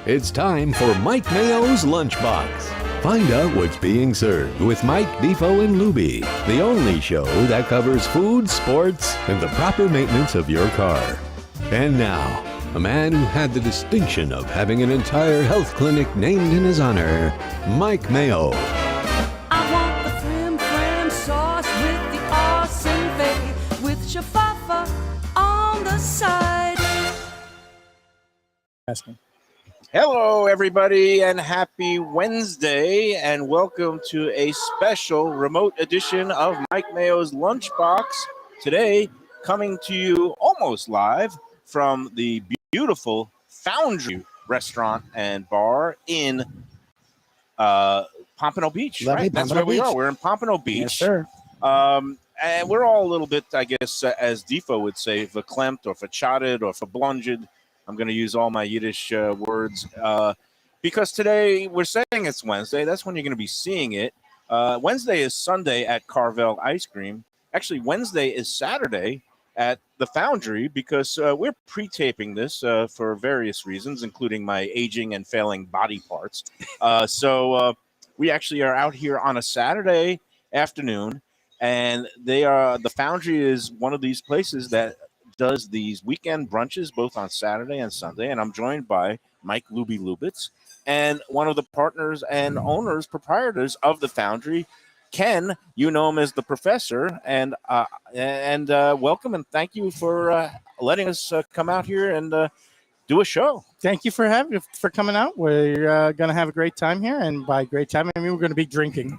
It's time for Mike Mayo's Lunchbox. Find out what's being served with Mike, Defoe, and Lubie, the only show that covers food, sports, and the proper maintenance of your car. And now, a man who had the distinction of having an entire health clinic named in his honor, Mike Mayo. I want the Creme sauce with the awesome fave, with shafafa on the side. Asking. Hello, everybody, and happy Wednesday, and welcome to a special remote edition of Mike Mayo's Lunchbox. Today, coming to you almost live from the beautiful Foundry restaurant and bar in Pompano Beach. Lovely Right? That's Pompano where we Beach. are. We're in Pompano Beach. Yes, sir. And we're all a little bit, I guess, as Defoe would say, verklempt or verchatted or verblunged. I'm going to use all my Yiddish words because today we're saying it's Wednesday. That's when you're going to be seeing it. Wednesday is Sunday at Carvel Ice Cream. Actually, Wednesday is Saturday at the Foundry because we're pre-taping this for various reasons, including my aging and failing body parts. So we actually are out here on a Saturday afternoon, and the Foundry is one of these places that does these weekend brunches both on Saturday and Sunday, and I'm joined by Mike Lubie Lubitz and one of the partners and owners, proprietors of the Foundry, Ken. You know him as the Professor, and welcome and thank you for letting us come out here and do a show. Thank you for coming out. We're going to have a great time here, and by great time, I mean we're going to be drinking.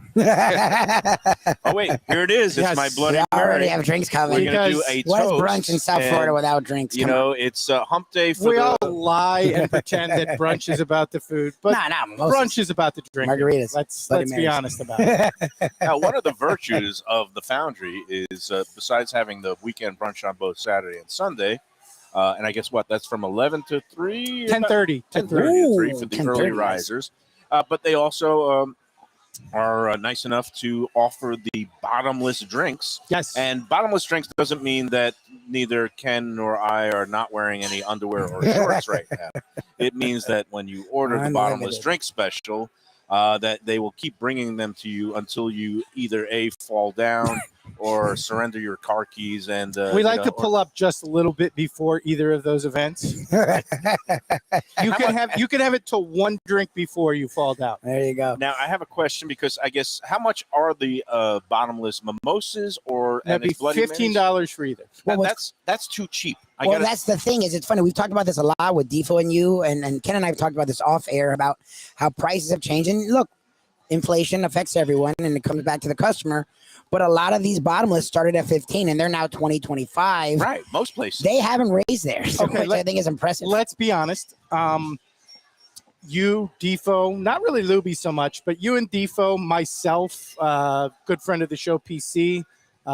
Oh wait, here it is. It's Yes. my Bloody We already Mary. have drinks coming. We're going to do a What is toast. brunch in South Florida without drinks? You know, it's hump day for We the all lie and pretend that brunch is about the food, but no, brunch is about the drink. margaritas. Let's Bloody be Marys. honest about it. Now, one of the virtues of the Foundry is, besides having the weekend brunch on both Saturday and Sunday, and I guess what, that's from 11 to 3? 10:30. 10:30 to 3 for the 10:30, early nice. risers. But they also are nice enough to offer the bottomless drinks. Yes. And bottomless drinks doesn't mean that neither Ken nor I are not wearing any underwear or shorts right now. It means that when you order the bottomless Unlimited. drink special, that they will keep bringing them to you until you either A, fall down or surrender your car keys. And we like to pull up just a little bit before either of those events. You can have it till one drink before you fall down. There you go. Now, I have a question because I guess how much are the bottomless mimosas or That'd be it's Bloody Marys? $15 for either. Now, Well, that's too cheap. Well, that's the thing is it's funny. We've talked about this a lot with Defoe and you, and Ken and I have talked about this off air about how prices have changed. And look, inflation affects everyone and it comes back to the customer. But a lot of these bottomless started at 15 and they're now 20, 25. right. Most places. They haven't raised theirs, Okay, which I think is impressive. Let's be honest. You, Defoe, not really Lubie so much, but you and Defoe, myself, good friend of the show, PC,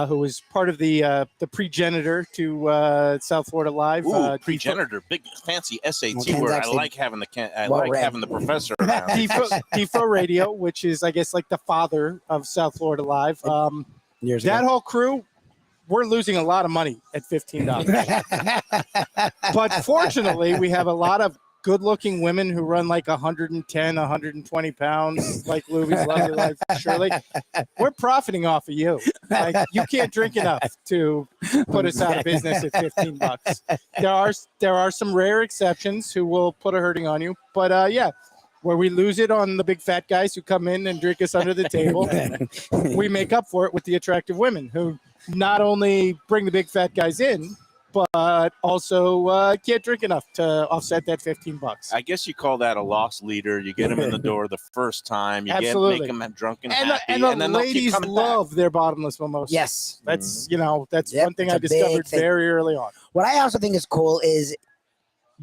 who was part of the progenitor to South Florida Live. Ooh, progenitor, big fancy SAT Well, Ken's word. I actually like having well read. having the professor around. Defoe Radio, which is, I guess, like the father of South Florida Live. Years That ago. whole crew, we're losing a lot of money at $15. But fortunately, we have a lot of good-looking women who run like 110, 120 pounds, like Lubie's Lovely Life, Shirley. We're profiting off of you. Like, you can't drink enough to put us out of business at $15. There are some rare exceptions who will put a hurting on you, but yeah. Where we lose it on the big fat guys who come in and drink us under the table, we make up for it with the attractive women who not only bring the big fat guys in, but also can't drink enough to offset that $15. I guess you call that a loss leader. You get them in the door the first time. You Absolutely. make them drunk and And happy. the then they'll keep ladies coming love their bottomless mimosas. Yes. That's that's Yep, one thing it's I a big discovered thing. very early on. What I also think is cool is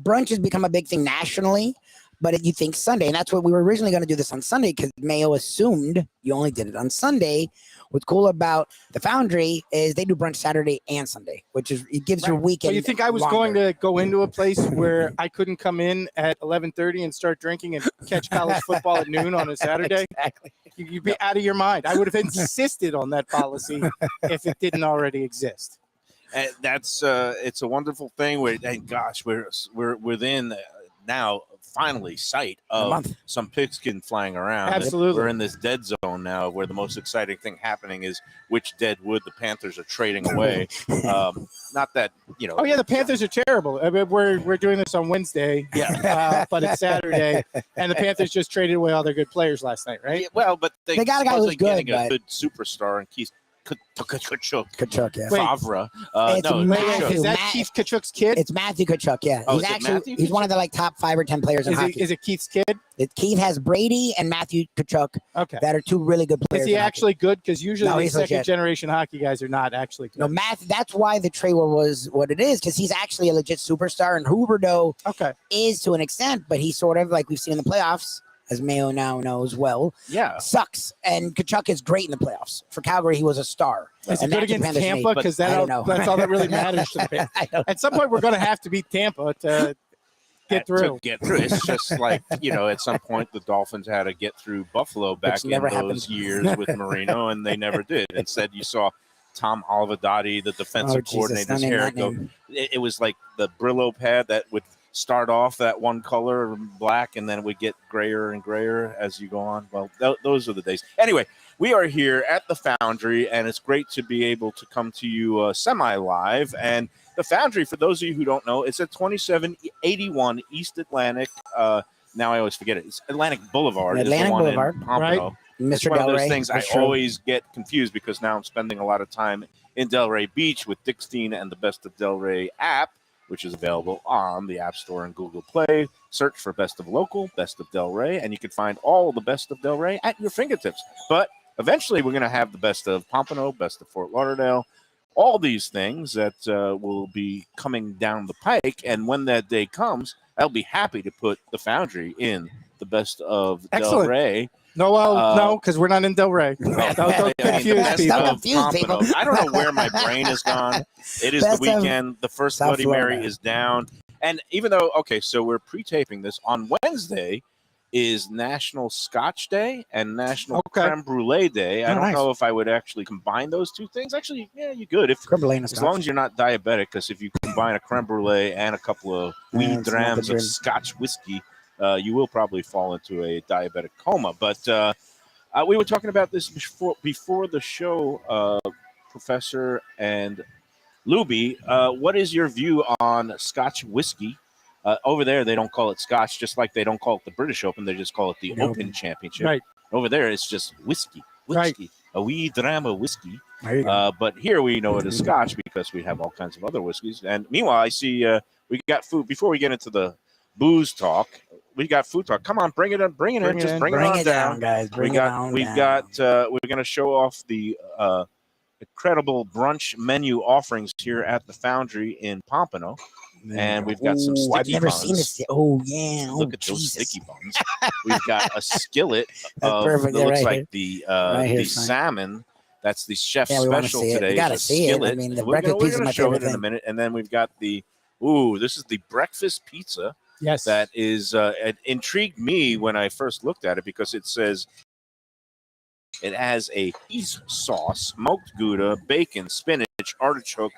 brunch has become a big thing nationally, but you think Sunday, and that's what we were originally going to do this on Sunday because Mayo assumed you only did it on Sunday. What's cool about the Foundry is they do brunch Saturday and Sunday, which is it gives your weekend. But you think I was going to go into a place where I couldn't come in at 11:30 and start drinking and catch college football at noon on a Saturday? Exactly. You'd be out of your mind. I would have insisted on that policy if it didn't already exist. And that's it's a wonderful thing. And gosh, we're within now finally sight A of month. some pigskin flying around. Absolutely. We're in this dead zone now where the most exciting thing happening is which dead wood the Panthers are trading away. Not that, Oh yeah, the Panthers are terrible. I mean, we're doing this on Wednesday, but it's Saturday, and the Panthers just traded away all their good players last night, right? Yeah, well, but They got a guy who's supposedly getting good, a good superstar and Keith Kachuk. Kachuk, yeah. Wait. Favre. It's No, Matthew. Kachuk. Is that Matt- Keith Kachuk's kid? It's Matthew Kachuk, yeah. Oh, He's is it actually Matthew he's one of the like top 5 or 10 players in hockey. Is it Keith's kid? Keith has Brady and Matthew Kachuk Okay. that are 2 really good players. Is he in hockey. actually good? Because usually No, the he's second legit. generation hockey guys are not actually good. No, that's why the trade war was what it is, because he's actually a legit superstar. And Huberdeau Okay. is to an extent, but he's sort of like we've seen in the playoffs, as Mayo now knows well, Yeah. sucks. And Kachuk is great in the playoffs. For Calgary, he was a star. Is he And good that's against Panthers to me, Tampa? but Because I don't know. that's all that really matters to the Panthers. I don't At some point, we're going to have to beat Tampa to get through. To get through. It's just like, at some point the Dolphins had to get through Buffalo back in never those happened. years with Marino, and they never did. Instead, you saw Tom Olivadotti, the defensive coordinator, his hair go. It was like the Brillo pad that would start off that one color, black, and then it would get grayer and grayer as you go on. Well, those are the days. Anyway, we are here at the Foundry, and it's great to be able to come to you semi-live. And the Foundry, for those of you who don't know, it's at 2781 East Atlantic. Now I always forget it. It's Atlantic Boulevard. Atlantic is the one Boulevard, in Pompano. It's Mr. one of those Delray. things I That's true. always get confused because now I'm spending a lot of time in Delray Beach with Dixteen and the Best of Delray app, which is available on the App Store and Google Play. Search for Best of Local, Best of Delray, and you can find all the Best of Delray at your fingertips. But eventually we're going to have the Best of Pompano, Best of Fort Lauderdale, all these things that will be coming down the pike. And when that day comes, I'll be happy to put the Foundry in the Best of Excellent. Delray. No, no, because we're not in Delray. Don't confuse people. I don't know where my brain has gone. It is Best the of weekend. The first South Bloody Mary Florida. is down. And even though, so we're pre-taping this. On Wednesday is National Scotch Day and National Creme Brulee Day. I don't know if I would actually combine those two things. Actually, yeah, you could. As long as you're not diabetic, because if you combine a creme brulee and a couple of wee it's not drams the of dream. Scotch whiskey, you will probably fall into a diabetic coma. But we were talking about this before the show, Professor and Lubie. What is your view on Scotch whiskey? Over there, they don't call it Scotch, just like they don't call it the British Open. They just call it the Open Championship. Right. Over there, it's just whiskey. A wee dram of whiskey. There you go. But here we know it is Scotch because we have all kinds of other whiskeys. And meanwhile, I see we got food. Before we get into the booze talk, we got food talk. Come on, bring it in. Bring it in. Just bring it on down, guys. We're going to show off the incredible brunch menu offerings here at the Foundry in Pompano. And we've got some sticky I've never buns. seen this. Oh, yeah. Look at those Jesus. sticky buns. We've got a skillet That's of perfect. it Yeah, looks right like here. the Simon. salmon. That's the chef's Yeah, we wanna special see it. today. You gotta is a see it. I skillet. mean, the We're breakfast gonna- we're pizza is gonna my show it favorite in a thing. minute. And then we've got this is the breakfast pizza. Yes. That is it intrigued me when I first looked at it because it says it has a cheese sauce, smoked Gouda, bacon, spinach, artichoke,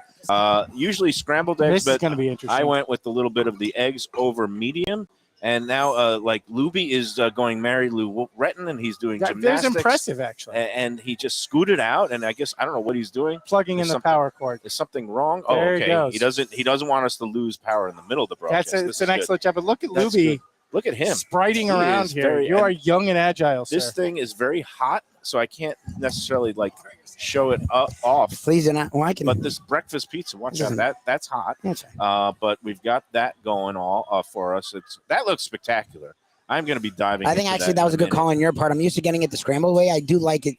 usually scrambled eggs, This is but going to be interesting. I went with a little bit of the eggs over medium. And now, like Lubie is going Mary Lou Retton, and he's doing That's gymnastics. impressive, actually. And he just scooted out, and I guess I don't know what he's doing. Plugging in Is the something- power cord. Is something wrong? There he okay. goes. He doesn't want us to lose power in the middle of the broadcast. It's This an is good. excellent job. But look at That's Lubie good. Look at him. spriting He around is here. very- You are young and agile, This sir. thing is very hot, so I can't necessarily like show it off. Please do not. Well, I can. But this breakfast pizza, watch out, that's hot. That's right. But we've got that going all for us. That looks spectacular. I'm going to be diving. I think into actually that that in was a good minute. call on your part. I'm used to getting it the scrambled way. I do like it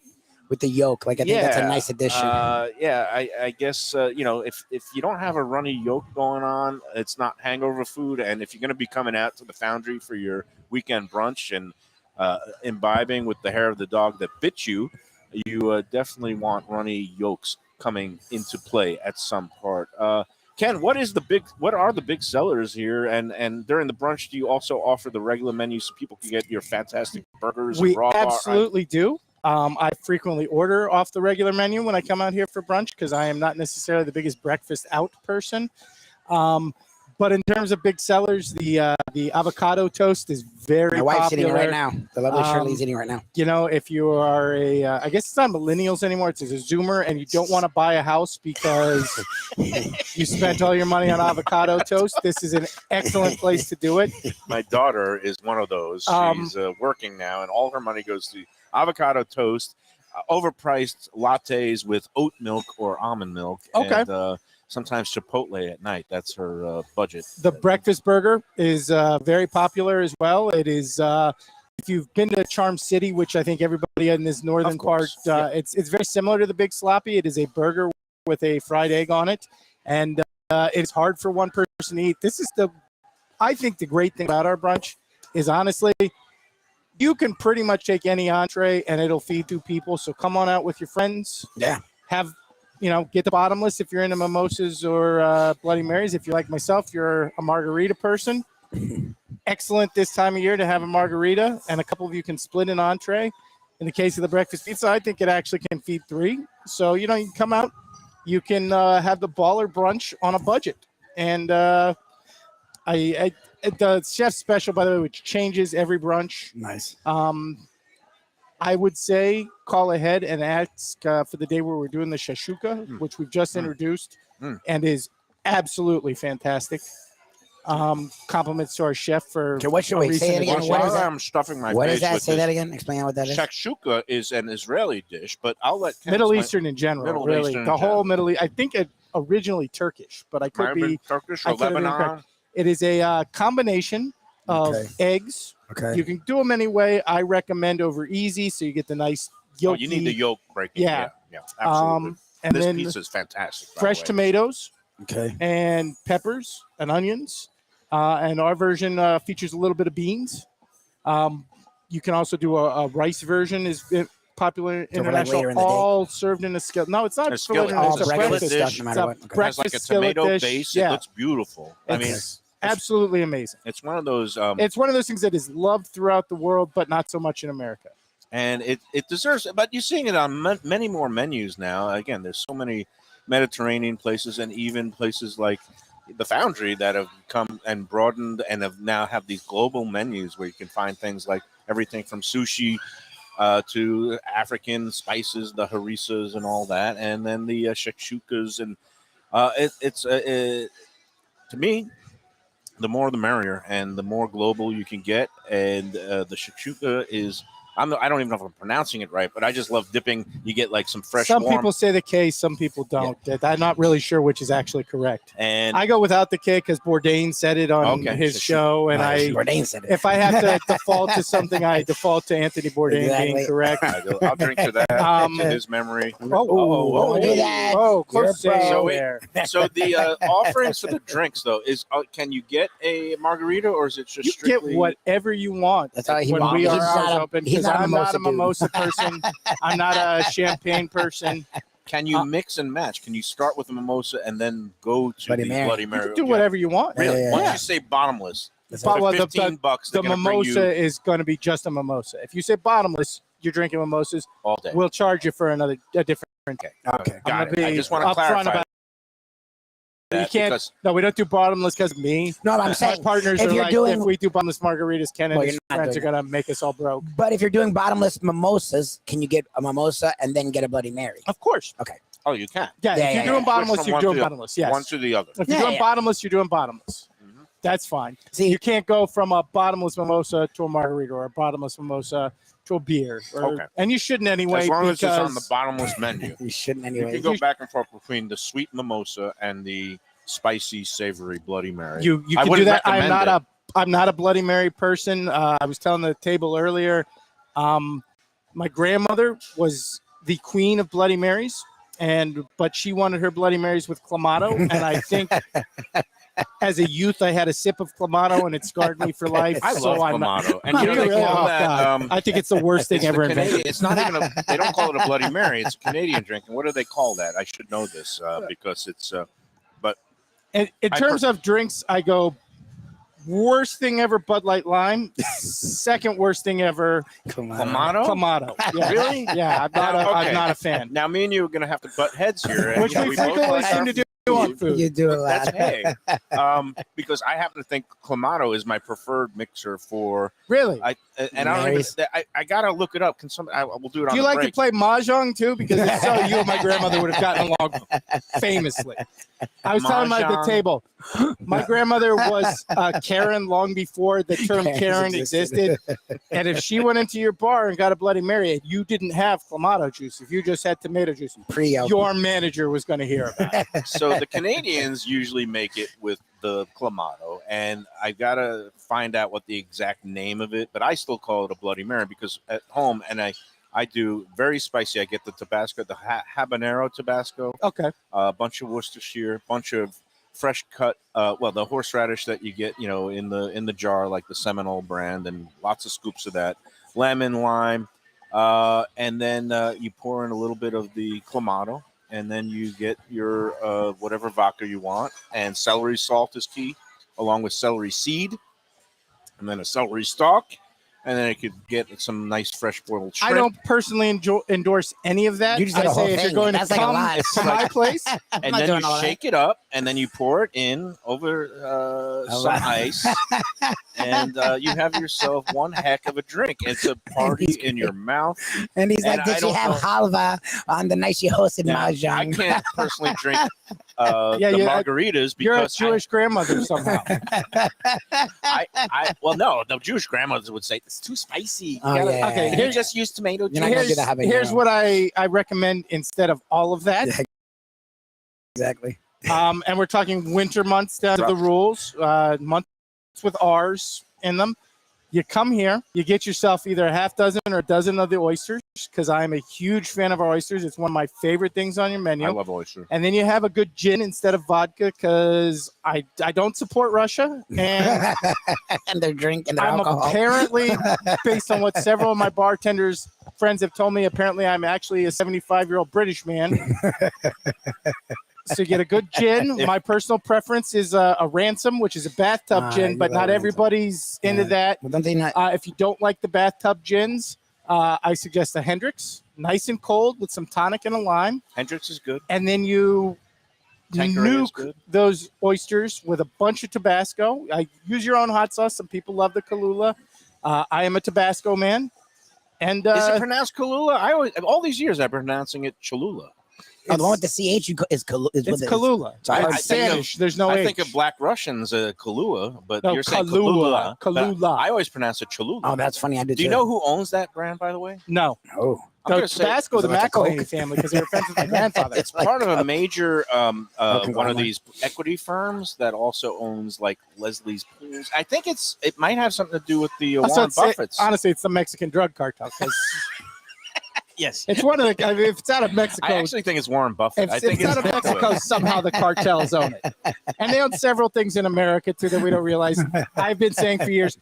with the yolk. Like I think that's a nice addition. I guess if you don't have a runny yolk going on, it's not hangover food. And if you're going to be coming out to the Foundry for your weekend brunch and imbibing with the hair of the dog that bit you, you definitely want runny yolks coming into play at some part. Ken, what are the big sellers here? And during the brunch, do you also offer the regular menu so people can get your fantastic burgers? We and raw absolutely do. I frequently order off the regular menu when I come out here for brunch because I am not necessarily the biggest breakfast out person. But in terms of big sellers, the avocado toast is very My wife's popular. eating it right now. The lovely Shirley's eating right now. You know, if you are I guess it's not millennials anymore. It's a Zoomer, and you don't want to buy a house because you spent all your money on avocado toast. This is an excellent place to do it. My daughter is one of those. She's working now, and all her money goes to avocado toast, overpriced lattes with oat milk or almond milk. Okay. And, sometimes Chipotle at night. That's her budget. The breakfast burger is very popular as well. It is, if you've been to Charm City, which I think everybody in this northern part, it's very similar to the Big Sloppy. It is a burger with a fried egg on it, and it's hard for one person to eat. This is I think the great thing about our brunch is honestly, you can pretty much take any entree and it'll feed 2 people. So come on out with your friends. Yeah. Get the bottomless if you're into mimosas or Bloody Marys. If you're like myself, you're a margarita person. Excellent this time of year to have a margarita, and a couple of you can split an entree. In the case of the breakfast pizza, I think it actually can feed 3. So, you can come out, you can have the baller brunch on a budget. And the chef's special, by the way, which changes every brunch. Nice. I would say call ahead and ask for the day where we're doing the shashuka, which we've just introduced and is absolutely fantastic. Compliments to our chef for. Okay, what should we say it again? While I'm stuffing my What face is that? with Say this, that again. Explain what that is. Shakshuka is an Israeli dish, but I'll let Ken Middle explain. Eastern in general, Middle really. Eastern in The whole general. Middle East. I think it originally Turkish, but I could Might have been be. Turkish I or could have been Lebanon. incorrect. It is a combination of eggs. Okay. You can do them any way. I recommend over easy, so you get the nice yolk. You need the yolk breaking. Yeah. Yeah, absolutely. And This then pizza is fantastic. by the fresh way. tomatoes Okay. and peppers and onions. And our version features a little bit of beans. You can also do a rice version. Is popular So for like international. later in the day? All served in a skillet. No, it's not A for later. skillet. All It's a breakfast breakfast. stuff, dish. no It's matter a what. Okay. It has like a breakfast skillet tomato dish. base. Yeah. It looks beautiful. I mean, It's absolutely amazing. it's one of those. It's one of those things that is loved throughout the world, but not so much in America. And it deserves it. But you're seeing it on many more menus now. Again, there's so many Mediterranean places and even places like the Foundry that have come and broadened and have now have these global menus where you can find things like everything from sushi to African spices, the harissas and all that, and then the shakshukas. And to me, the more the merrier, and the more global you can get. And the shakshuka is. I don't even know if I'm pronouncing it right, but I just love dipping. You get like some fresh. Some warm, people say the K, some people don't. I'm not really sure which is actually correct. and I go without the K because Bourdain said it on Okay. his show, and Bourdain said it. if I have to default to something, I default to Anthony Bourdain Exactly. being correct. I'll drink to that to his memory. Don't do that. Oh, close You're a to pro. there. So the offerings for the drinks though is can you get a margarita or is it just You strictly get whatever you want That's how he when wants. we He's are not hours a- open. he's Because not a I'm not a mimosa mimosa person. I'm not a champagne person. Can you mix and match? Can you start with a mimosa and then go to Bloody the Mary. Bloody You Mary? can do whatever you want. Really? Yeah. Once you say bottomless, That's But for well, the- 15 bucks, The they're gonna bring mimosa you is going to be just a mimosa. If you say bottomless, you're drinking mimosas. all day. We'll charge you for a different. Okay. I'm Got gonna it. I be just want to upfront clarify about You that can't. because No, we don't do bottomless because of me. No, I'm My saying, partners if are you're like, doing- if we do bottomless margaritas, Ken and Well, his you're not friends are doing gonna make us all broke. but if you're doing bottomless mimosas, can you get a mimosa and then get a Bloody Mary? Of course. oh, you can Yeah. Yeah, if you're yeah, doing yeah. bottomless, Switch from you're one doing to the- bottomless. Yes. one to the other. If you're Yeah, doing yeah. bottomless, you're doing bottomless. Mhm. That's fine. See, You can't go from a bottomless mimosa to a margarita or a bottomless mimosa to a beer. Okay. And you shouldn't anyway. As long as it's on the because- bottomless menu. you shouldn't You anyway. can go back and forth between the sweet mimosa and the spicy, savory Bloody Mary. You I can do wouldn't that. recommend I'm not a Bloody Mary person. I was telling the table earlier. My grandmother was the queen of Bloody Marys, but she wanted her Bloody Marys with Clamato, and I think as a youth I had a sip of Clamato, and it scarred me for life. I so love I'm not- Clamato. And you know, they Really? call Oh, that, God. I think it's the worst thing it's ever the invented. It's not even they don't call it a Bloody Mary. It's a Canadian drink. And what do they call that? I should know this because it's, And in terms of drinks, I go worst thing ever Bud Light Lime, second worst thing ever Clamato? Clamato. Yeah. Really? Yeah, I'm not a fan. Now, me and you are going to have to butt heads here. And, Which you know, we both frequently like seem our- to do on food. You do a lot. That's hey. Because I happen to think Clamato is my preferred mixer for. Really? I don't even. I gotta look it up. Can somebody? I will do it. Do on you the like break. to play mahjong too? Because if so, you and my grandmother would have gotten along famously. I was telling them at the Mahjong? table, my grandmother was Karen long before the term Karen existed. And if she went into your bar and got a Bloody Mary and you didn't have Clamato juice, if you just had tomato juice, your manager was going to hear about it. So the Canadians usually make it with the Clamato, and I gotta find out what the exact name of it, but I still call it a Bloody Mary because at home, and I do very spicy. I get the Tabasco, the habanero Tabasco, Okay. a bunch of Worcestershire, bunch of fresh cut, the horseradish that you get, in the jar, like the Seminole brand, and lots of scoops of that, lemon, lime, and then you pour in a little bit of the Clamato. And then you get your whatever vodka you want. And celery salt is key, along with celery seed. And then a celery stalk. And then I could get some nice fresh boiled shrimp. I don't personally endorse any of that. You just I did a whole say if you're thing. going That's to like a come lot. to my place, And not then doing you all that. shake it up, and then you pour it in over some lot. ice. And you have yourself one heck of a drink. It's a party in your mouth. And he's And like, did I she don't have know- halva on the night she hosted Now, I mahjong? can't personally drink Yeah, the yeah, margaritas you're a because Jewish grandmother somehow. well, no, the Jewish grandmothers would say it's too spicy. You Oh, gotta- yeah. Okay, You here's- just use tomato You're not gonna juice. do the habanero. Here's what I recommend instead of all of that. Exactly. And we're talking winter months down to the rules, months with R's in them. You come here, you get yourself either a half dozen or a dozen of the oysters, because I'm a huge fan of our oysters. It's one of my favorite things on your menu. I love oyster. And then you have a good gin instead of vodka, because I don't support Russia. And And their drink and their I'm alcohol. apparently, based on what several of my bartenders friends have told me, apparently I'm actually a 75-year-old British man. So you get a good gin. My personal preference is a Ransom, which is a bathtub gin, you but love not Ransom. everybody's into Yeah. that. Well, don't they not? If you don't like the bathtub gins, I suggest a Hendrix, nice and cold with some tonic and a lime. Hendrix is good. And then you Tanqueray is nuke good. those oysters with a bunch of Tabasco. I use your own hot sauce. Some people love the Kahlua. I am a Tabasco man. And Is it pronounced Kahlua? I always, all these years, I've been pronouncing it Cholula. Oh, the one with the CH is it's what it is. Kahlua. So I It's think Spanish. There's no I H. think of Black Russians, Kahlua, but No, you're saying Kahlua. Kahlua. Kahlua. I always pronounce it Cholula. Oh, that's funny. I do Do you too. know who owns that brand, by the way? No. Oh, I'm The gonna say Tabasco, the is it like a McElhaney Coke? family, because they were friends with my grandfather. it's part of a major one of conglomerate. these equity firms that also owns like Leslie's Pools. I think it might have something to do with the So Warren it's- Buffett's. honestly, it's the Mexican drug cartel. 'Cause Yes. it's one of the. I mean, if it's out of Mexico, I actually think it's Warren Buffett. if I think it's out of Mexico, somehow the cartels own it, and they own several things in America too that we don't realize. I've been saying for years.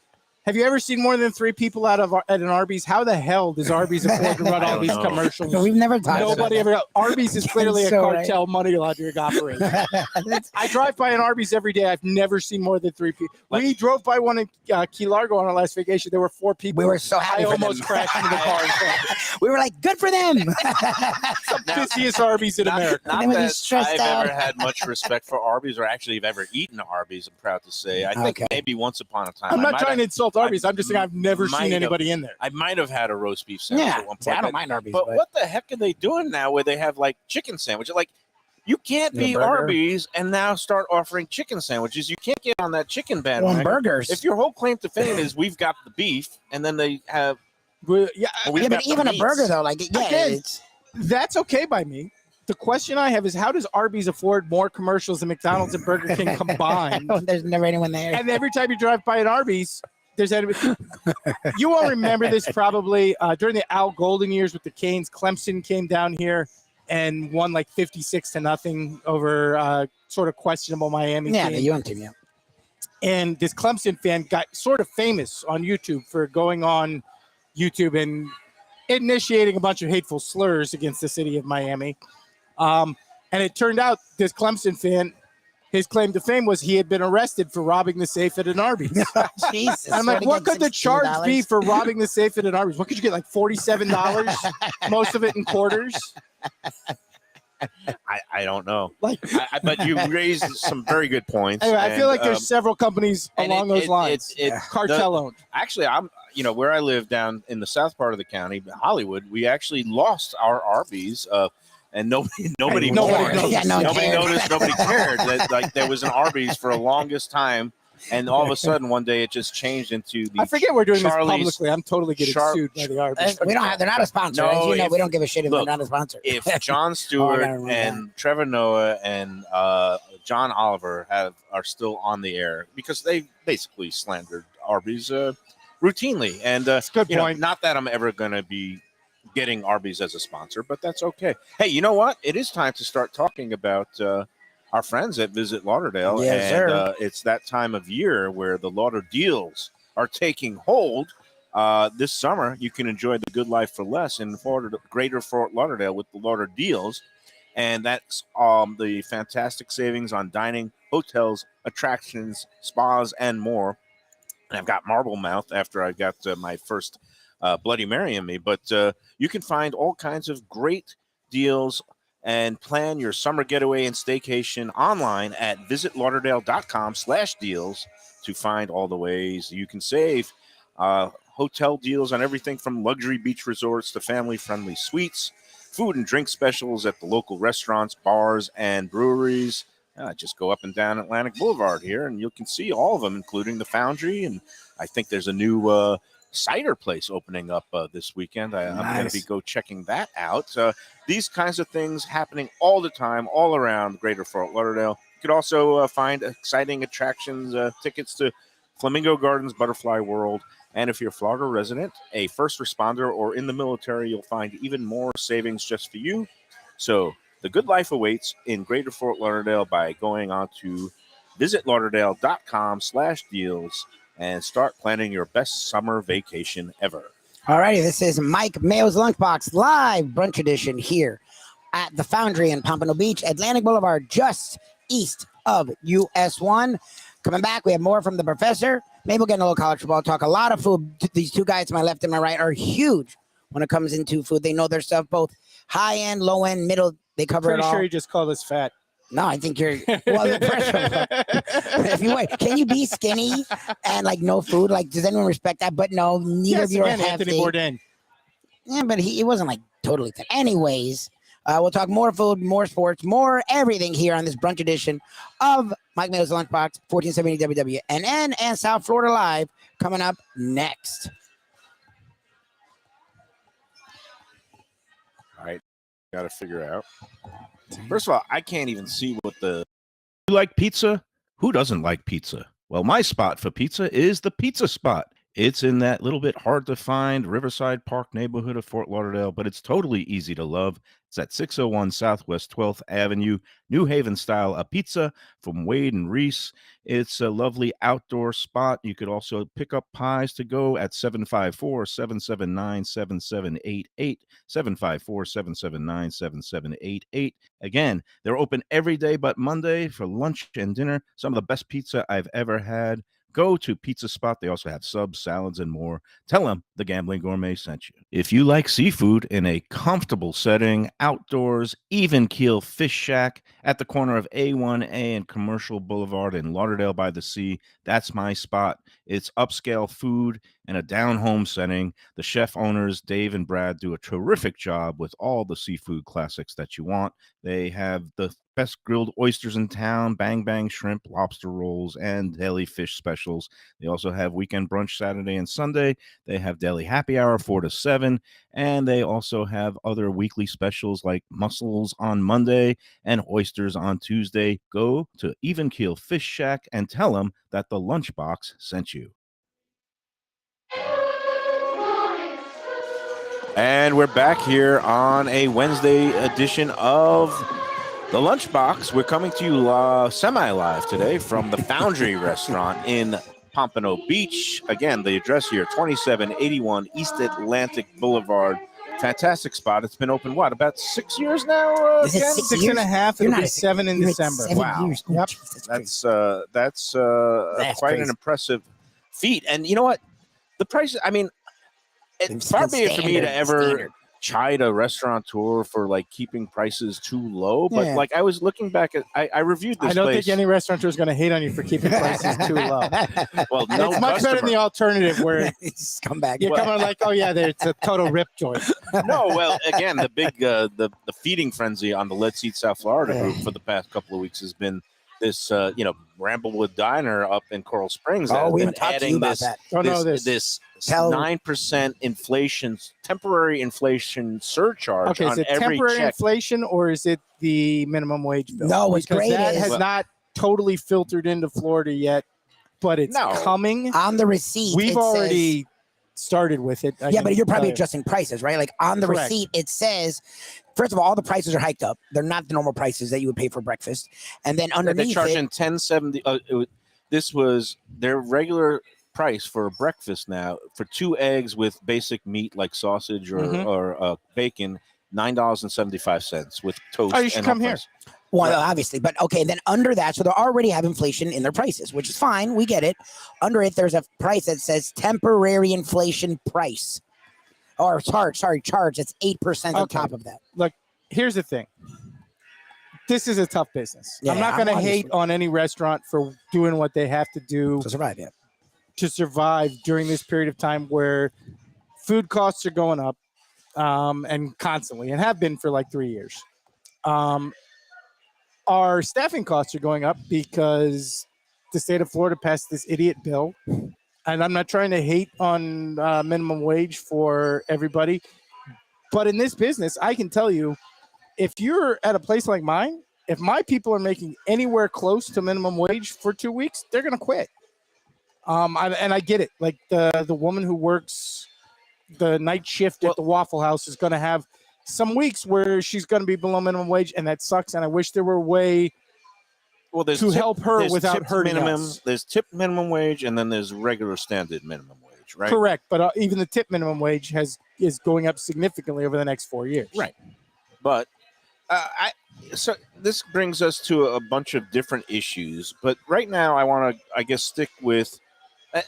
Have you ever seen more than 3 people at an Arby's? How the hell does Arby's afford to run I all don't these know. commercials? no, we've never talked Nobody about ever. Arby's is clearly a So right. cartel money laundering operation. that. I drive by an Arby's every day. I've never seen more than 3 people. We drove by one in Key Largo on our last vacation. There were 4 people. We were so happy I for almost them. crashed into the car in front. We were like, good for them. Busiest Arby's in America. Not They were that just stressed I've out. ever had much respect for Arby's, or actually have ever eaten Arby's. I'm proud to say. I think Okay. maybe once upon a time. I'm I not might trying to have- insult Arby's. I'm just saying I've never might seen have- anybody in there. I might have had a roast beef sandwich Yeah, at one point. see, I don't but- mind Arby's, But but what the heck are they doing now where they have like chicken sandwiches? Like, you can't The be burger? Arby's and now start offering chicken sandwiches. You can't get on that chicken on bandwagon. burgers. If your whole claim to fame is we've got the beef, and then they have Yeah, well, we've yeah, got but the even a meats. burger though, like yeah, Again, it's that's okay by me. The question I have is, how does Arby's afford more commercials than McDonald's and Burger King combined? there's never anyone there. And every time you drive by an Arby's, there's you won't remember this probably during the Al Golden years with the Canes. Clemson came down here and won like 56-0 over sort of questionable Miami Yeah, team. the UM team. Yeah, And this Clemson fan got sort of famous on YouTube for going on YouTube and initiating a bunch of hateful slurs against the city of Miami. And it turned out this Clemson fan, his claim to fame was he had been arrested for robbing the safe at an Arby's. Jesus. I'm like, what could the charge $16? be for robbing the safe at an Arby's? What could you get, like $47? Most of it in quarters. I don't know. Like, But you raised some very good points. anyway, I feel and, like there's several companies and along those lines. Cartel owned. Actually, I'm where I live down in the south part of the county, Hollywood. We actually lost our Arby's, and nobody Nobody noticed. Yeah, no one Nobody cared. noticed. Nobody cared that like there was an Arby's for the longest time, and all of a sudden one day it just changed into the. I forget we're doing Charlie's- this publicly. I'm totally getting sued by the Arby's. We don't have. They're not a sponsor. No, As you know, if- we don't give a shit if look, they're not a sponsor. If Jon Stewart never mind and Trevor Noah and John Oliver are still on the air because they basically slandered Arby's routinely, and That's a good you know, point. not that I'm ever going to be getting Arby's as a sponsor, but that's okay. Hey, you know what? It is time to start talking about our friends at Visit Lauderdale, Yes, and sir. it's that time of year where the Lauder deals are taking hold. This summer, you can enjoy the good life for less in Greater Fort Lauderdale with the Lauder deals. And that's the fantastic savings on dining, hotels, attractions, spas, and more. And I've got marble mouth after I got my first Bloody Mary in me. But you can find all kinds of great deals and plan your summer getaway and staycation online at visitlauderdale.com/deals to find all the ways you can save. Hotel deals on everything from luxury beach resorts to family-friendly suites, food and drink specials at the local restaurants, bars, and breweries. Just go up and down Atlantic Boulevard here, and you can see all of them, including the Foundry. And I think there's a new cider place opening up this weekend. I'm going to be go checking that out. These kinds of things happening all the time, all around Greater Fort Lauderdale. You could also find exciting attractions, tickets to Flamingo Gardens, Butterfly World. And if you're a Florida resident, a first responder, or in the military, you'll find even more savings just for you. So the good life awaits in Greater Fort Lauderdale by going on to visitlauderdale.com/deals and start planning your best summer vacation ever. All righty, this is Mike Mayo's Lunchbox live brunch edition here at the Foundry in Pompano Beach, Atlantic Boulevard, just east of US 1. Coming back, we have more from the professor. Maybe we'll get in a little college football talk. A lot of food. These two guys to my left and my right are huge when it comes into food. They know their stuff, both high end, low end, middle. They cover Pretty it all. sure you just called us fat. No, I think you're. Well, the pressure. If you wait, can you be skinny and like no food? Like, does anyone respect that? But no, neither of you are again, Anthony hefty. Bourdain. Yeah, but he wasn't like totally thin. Anyways, we'll talk more food, more sports, more everything here on this brunch edition of Mike Mayo's Lunchbox, 1470 WWNN and South Florida Live, coming up next. All right. Got to figure out. First of all, I can't even see what the. You like pizza? Who doesn't like pizza? Well, my spot for pizza is the Pizza Spot. It's in that little bit hard to find Riverside Park neighborhood of Fort Lauderdale, but it's totally easy to love. It's at 601 Southwest 12th Avenue, New Haven style, a pizza from Wade and Reese. It's a lovely outdoor spot. You could also pick up pies to go at 754-779-7788, 754-779-7788. Again, they're open every day but Monday for lunch and dinner. Some of the best pizza I've ever had. Go to Pizza Spot. They also have subs, salads, and more. Tell them the Gambling Gourmet sent you. If you like seafood in a comfortable setting, outdoors, even keel fish shack at the corner of A1A and Commercial Boulevard in Lauderdale by the Sea, that's my spot. It's upscale food in a down-home setting. The chef owners, Dave and Brad, do a terrific job with all the seafood classics that you want. They have the best grilled oysters in town, bang bang shrimp, lobster rolls, and deli fish specials. They also have weekend brunch Saturday and Sunday. They have deli happy hour 4 to 7, and they also have other weekly specials like mussels on Monday and oysters on Tuesday. Go to Even Keel Fish Shack and tell them that the Lunchbox sent you. And we're back here on a Wednesday edition of The Lunchbox. We're coming to you semi-live today from the Foundry restaurant in Pompano Beach. Again, the address here, 2781 East Atlantic Boulevard. Fantastic spot. It's been open, what, about 6 years now? Is it Ken? 6 6 years? and a half. You're It'll not be a- 7 in You're at December. 7 Wow. years. Yep. Jesus, that's That's quite crazy. an impressive feat. And you know what? The price, I mean, It's far been be it for me to standard, ever standard. chide a restaurateur for like keeping prices too low, but Yeah. like I was looking back at, I reviewed this I don't place. think any restaurateur is going to hate on you for keeping prices too low. Well, no It's much better than the alternative where Just come back. you're coming like, oh yeah, it's a total rip joint. No, well, again, the big the feeding frenzy on the Let's Eat South Florida group for the past couple of weeks has been this Bramblewood Diner up in Coral Springs. Oh, we has haven't been talked to adding you about this, that. Don't know this. this Tell- 9% inflation, temporary inflation surcharge Okay, is on it every temporary check. inflation or is it the minimum wage bill? No, what's Because great that is- has not totally filtered into Florida yet, but it's No. coming. On the receipt, We've it already started with it. I yeah, can but you're tell probably you. adjusting prices, right? Like on the Correct. receipt, it says, first of all the prices are hiked up. They're not the normal prices that you would pay for breakfast. And then They're underneath charging it, $10.70. This was their regular price for breakfast now for 2 eggs with basic meat like sausage Mhm. or bacon, $9.75 with toast. Oh, you should and come hot here. fries. well, obviously, but okay, then under that, so they already have inflation in their prices, which is fine. We get it. Under it, there's a price that says temporary inflation price. Or charge. It's 8% on Okay. top of that. Here's the thing. This is a tough business. Yeah, I'm not going to obviously. hate on any restaurant for doing what they have to do To survive, yeah. to survive during this period of time where food costs are going up and constantly and have been for like 3 years. Our staffing costs are going up because the state of Florida passed this idiot bill. And I'm not trying to hate on minimum wage for everybody. But in this business, I can tell you, if you're at a place like mine, if my people are making anywhere close to minimum wage for 2 weeks, they're going to quit. I get it. Like the woman who works the night shift at the Waffle House is going to have some weeks where she's going to be below minimum wage, and that sucks. And I wish there were a way There's to help her there's without tipped hurting minimum. us. There's tip minimum wage, and then there's regular standard minimum wage, right? Correct. But even the tip minimum wage is going up significantly over the next 4 years. Right. But so this brings us to a bunch of different issues. But right now, I want to, I guess, stick with,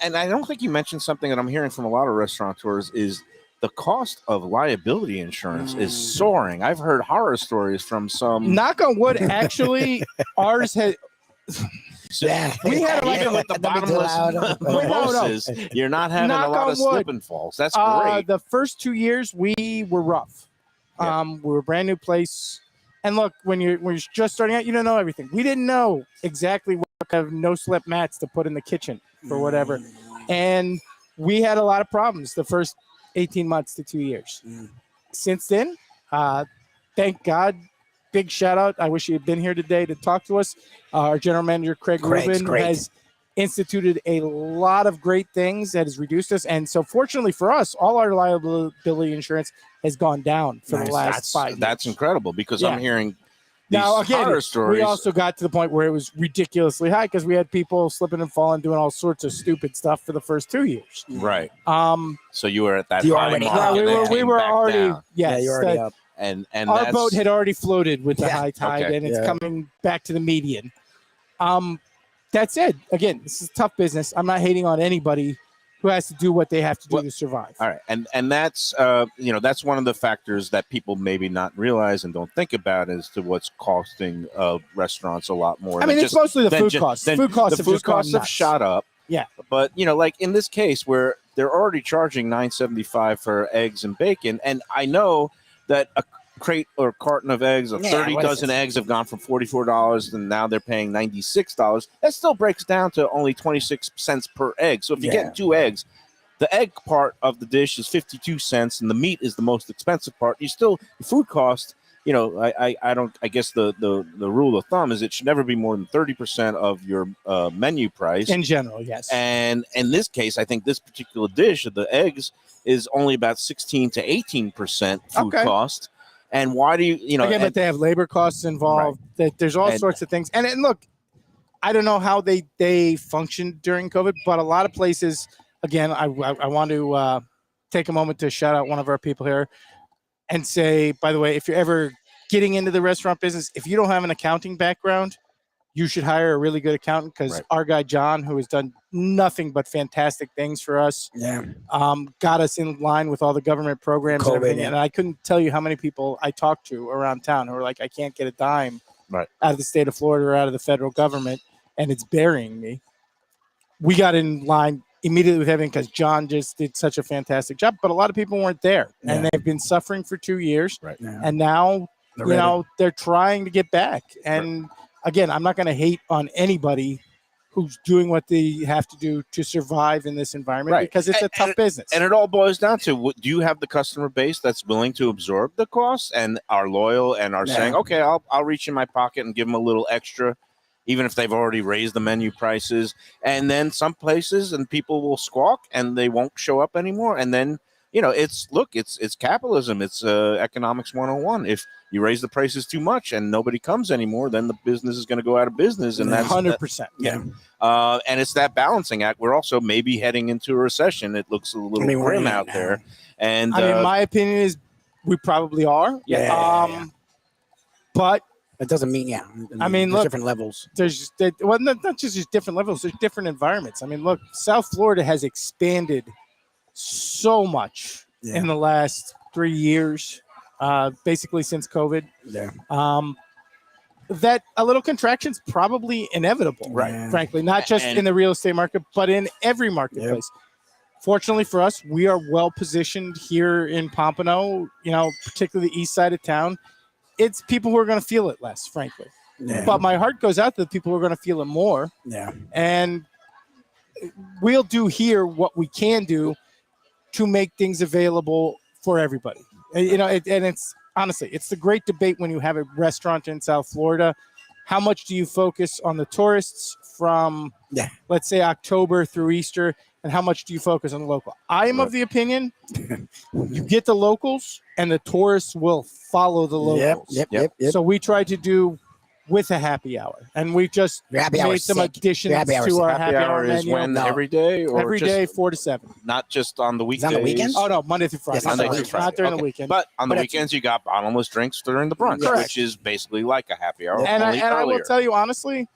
and I don't think you mentioned something that I'm hearing from a lot of restaurateurs is the cost of liability insurance is soaring. I've heard horror stories from some. Knock on wood, actually, ours had. Yeah. We had like Even with the That'd be too loud. bottomless mimosas, you're not having Knock a lot on of wood. slip and falls. That's great. The first 2 years we were rough. Yeah. We were a brand new place, and look, when you're just starting out, you don't know everything. We didn't know exactly what kind of no slip mats to put in the kitchen for whatever, and we had a lot of problems the first 18 months to 2 years. Since then, thank God. Big shout out. I wish you had been here today to talk to us. Our general manager, Craig's Rubin, great. has instituted a lot of great things that has reduced us. And so fortunately for us, all our liability insurance has gone down for the last 5 years. That's incredible because I'm Yeah. hearing these Now, again, horror stories. we also got to the point where it was ridiculously high because we had people slipping and falling, doing all sorts of stupid stuff for the first 2 years. right. Um, So you were at that You high already- mark Yeah, and we then were, we came were back already, down. yes, you're already that- up. and our that's, boat had already floated with the Yeah. high tide, Okay. and it's Yeah. coming back to the median. That's it. Again, this is tough business. I'm not hating on anybody who has to do what they have to do Well, to survive. all right, and that's that's one of the factors that people maybe not realize and don't think about as to what's costing restaurants a lot more. I mean, than it's mostly the than food ju- costs. than Food costs the have food just gone costs have nuts. shot up. Yeah. But like in this case where they're already charging $9.75 for eggs and bacon, and I know that a crate or carton of eggs, or Yeah, 30 what is dozen it? eggs have gone from $44 and now they're paying $96. That still breaks down to only 26 cents per egg. So if you Yeah. get 2 eggs, the egg part of the dish is 52 cents and the meat is the most expensive part. You still, the food cost, I guess the rule of thumb is it should never be more than 30% of your menu price. In general, yes. And in this case, I think this particular dish of the eggs is only about 16 to 18% food Okay. cost. And why do you, Again, and- but they have labor costs involved. That there's all And- sorts of things. And look, I don't know how they functioned during COVID, but a lot of places. Again, I want to take a moment to shout out one of our people here and say, by the way, if you're ever getting into the restaurant business, if you don't have an accounting background, you should hire a really good accountant because Right. our guy John, who has done nothing but fantastic things for us, Yeah. got us in line with all the government programs and COVID, everything. yeah. And I couldn't tell you how many people I talked to around town who were like, I can't get a dime Right. out of the state of Florida or out of the federal government, and it's burying me. We got in line immediately with everything because John just did such a fantastic job, but a lot of people weren't there, and Yeah. they've been suffering for 2 years, Right. Yeah. and now They're you ready. know they're trying to get back. And again, I'm not going to hate on anybody who's doing what they have to do to survive in this environment Right. because it's a tough business. And it all boils down to, do you have the customer base that's willing to absorb the costs and are loyal and are Yeah. saying, okay, I'll reach in my pocket and give them a little extra, even if they've already raised the menu prices. And then some places and people will squawk and they won't show up anymore. And then, it's capitalism. It's economics 101. If you raise the prices too much and nobody comes anymore, then the business is going to go out of business. And that's 100%. Yeah. and it's that balancing act. We're also maybe heading into a recession. It looks a little we're grim in it out now. there. And I mean, my opinion is we probably are. Yeah. But That doesn't mean, I mean, there's look, different levels. there's not just different levels. There's different environments. I mean, look, South Florida has expanded so much Yeah. in the last 3 years, basically since COVID. Yeah. That a little contraction's probably inevitable, Right. frankly, not just And- in the real estate market, but in every marketplace. Fortunately for us, we are well positioned here in Pompano, particularly the east side of town. It's people who are going to feel it less, frankly. Yeah. But my heart goes out to the people who are going to feel it more. Yeah. And we'll do here what we can do to make things available for everybody. And, and it's honestly, it's the great debate when you have a restaurant in South Florida. How much do you focus on the tourists from, let's say, October through Easter, and how much do you focus on the local? I am of the opinion you get the locals, and the tourists will follow the locals. Yep. So we try to do with a happy hour, and we've just Your happy hour's made some sick. additions Your happy hour's to our sick. happy hour is menu. when No. every day or Every just day, 4 to 7. not just on the Is weekdays. it on the weekends? Oh no, Monday through Friday. Yes, Monday through Friday. Not during Okay. the weekend. But on the But weekends, you got bottomless drinks during the brunch, Correct. which is basically like a happy hour. and only I will earlier. tell you honestly,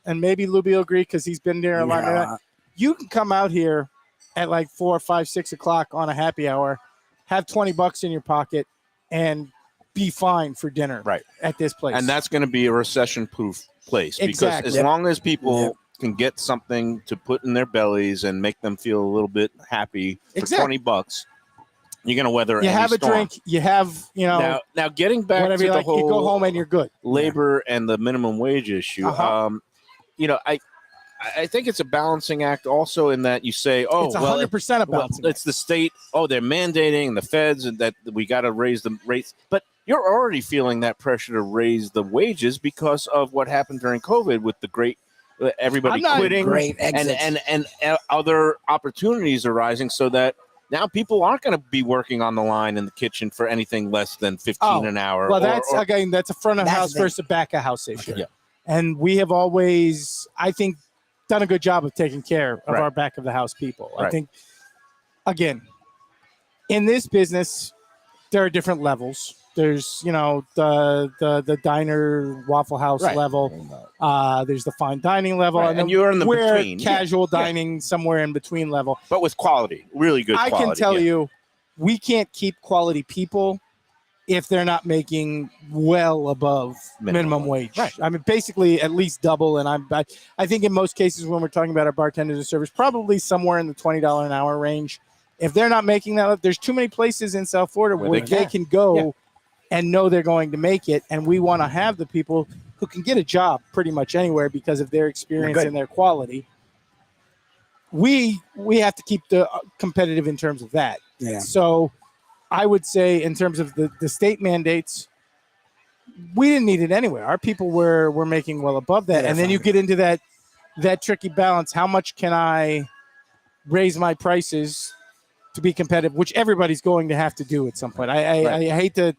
and maybe Lubie will agree because he's been there a lot. Yeah. You can come out here at like 4, 5, 6 o'clock on a happy hour, have $20 in your pocket, and be fine for dinner. Right. At this place. And that's going to be a recession-proof place because Exactly. as Yep. long as people Yep. can get something to put in their bellies and make them feel a little bit happy for Exactly. $20, you're going to weather you any have a storm. drink, you have Now getting back whatever to you the like. whole You go home and you're good. labor and the minimum wage issue. Uh-huh. I think it's a balancing act also in that you say, oh, It's well, 100% a well, balancing it's the state. Oh, they're mandating the feds and that we got to raise the rates. But you're already feeling that pressure to raise the wages because of what happened during COVID with the great everybody I'm not- quitting Great and, exits. and other opportunities arising so that now people aren't going to be working on the line in the kitchen for anything less than 15 an hour. Well, that's a front of That's house the thing. versus a back of house issue. Okay. Yeah. And we have always, I think, done a good job of taking care of Right. our back of the house people. I Right. think, again, in this business, there are different levels. There's, the diner Waffle House Right. level. There's the fine dining level, Right, and, and you're in the we're between. Yeah. casual Yeah. dining somewhere in between level. but with quality, really good I quality. can tell yeah. you, we can't keep quality people if they're not making well above minimum wage. Right. I mean, basically at least double. And I think in most cases when we're talking about our bartenders and servers, probably somewhere in the $20 an hour range. If they're not making that, there's too many places in South Florida Where where they they can. can go and know they're going to make it. And we want to have the people who can get a job pretty much anywhere because of their experience good. and their quality. We have to keep the competitive in terms of that. Yeah. So I would say in terms of the state mandates, we didn't need it anyway. Our people were making well above that. Yeah, And then you fine. get into that tricky balance. How much can I raise my prices to be competitive, which everybody's going to have to do at some point. I hate to